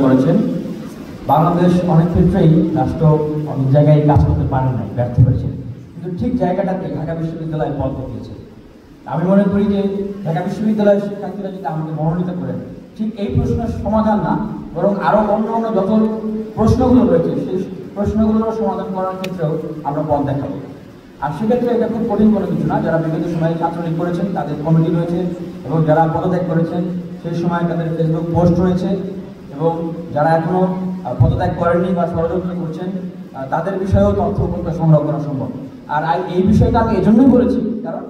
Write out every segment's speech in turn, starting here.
করেছেন। বাংলাদেশ অনেক ক্ষেত্রেই রাষ্ট্র অনেক জায়গায় কাজ করতে পারে নাই, ব্যর্থ হয়েছে, কিন্তু ঠিক জায়গাটাতে ঢাকা বিশ্ববিদ্যালয় পথ দেখিয়েছে। আমি মনে করি যে ঢাকা বিশ্ববিদ্যালয়ের শিক্ষার্থীরা যদি আমাকে মনোনীত করেন, ঠিক এই প্রশ্নের সমাধান না, বরং আরও অন্য অন্য যত প্রশ্নগুলো রয়েছে সেই প্রশ্নগুলোর সমাধান করার ক্ষেত্রেও আমরা পথ দেখাবো। আর সেক্ষেত্রে এটা খুব কঠিন কোনো কিছু না। যারা বিগত সময়ে ছাত্রলীগ করেছেন তাদের কমিটি রয়েছে, এবং যারা পদত্যাগ করেছেন সেই সময় তাদের ফেসবুক পোস্ট রয়েছে, এবং যারা এখনো পদত্যাগ করেননি বা ষড়যন্ত্র করছেন তাদের বিষয়েও তথ্য উপত্যকা সংগ্রহ করা সম্ভব। আর এই বিষয়টা আমি এজন্যই বলেছি কারণ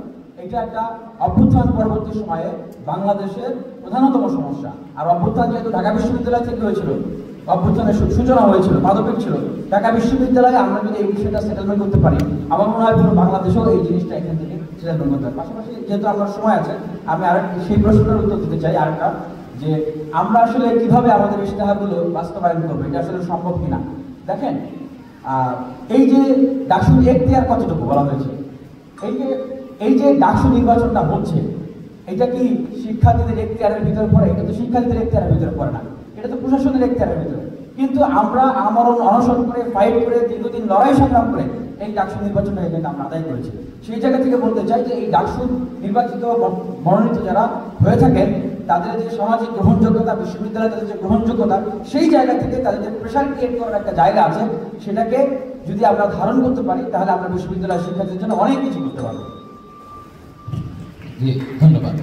এটা একটা অভ্যুত্থান পরবর্তী সময়ে বাংলাদেশের প্রধানতম সমস্যা। আর অভ্যুত্থান যেহেতু ঢাকা বিশ্ববিদ্যালয় থেকে হয়েছিল, অভ্যুত্থানের সূচনা হয়েছিল, মাদকের ছিল ঢাকা বিশ্ববিদ্যালয়ে, আমরা যদি এই বিষয়টা সেটেলমেন্ট করতে পারি, আমার মনে হয় পুরো বাংলাদেশেও এই জিনিসটা এখান থেকে সেটেলমেন্ট করতে হবে। পাশাপাশি যেহেতু আমার সময় আছে, আমি সেই প্রশ্নের উত্তর দিতে চাই আরেকটা, যে আমরা আসলে কিভাবে আমাদের ইশতেহারগুলো বাস্তবায়ন করবো, এটা আসলে সম্ভব কিনা। দেখেন, এই যে ডাকসুর এখতিয়ার কতটুকু বলা হয়েছে, এই যে ডাকসু নির্বাচনটা হচ্ছে, এটা কি শিক্ষার্থীদের এখতিয়ারের ভিতরে পড়ে? এটা তো শিক্ষার্থীদের এখতিয়ারের ভিতরে পড়ে না, এটা তো প্রশাসনের এখতিয়ারের ভিতরে। কিন্তু আমরা আমরণ অনশন করে, ফাইট করে, দীর্ঘদিন লড়াই সংগ্রাম করে এই ডাকসু নির্বাচনটা এখানে আমরা আদায় করেছি। সেই জায়গা থেকে বলতে চাই যে এই ডাকসু নির্বাচিত মনোনীত যারা হয়ে থাকেন তাদের যে সামাজিক গ্রহণযোগ্যতা, বিশ্ববিদ্যালয়ে তাদের যে গ্রহণযোগ্যতা, সেই জায়গা থেকে তাদের যে প্রেশার ক্রিয়েট করার একটা জায়গা আছে, সেটাকে যদি আমরা ধারণ করতে পারি তাহলে আমরা বিশ্ববিদ্যালয়ের শিক্ষার্থীদের জন্য অনেক কিছু করতে পারবো। জি, ধন্যবাদ।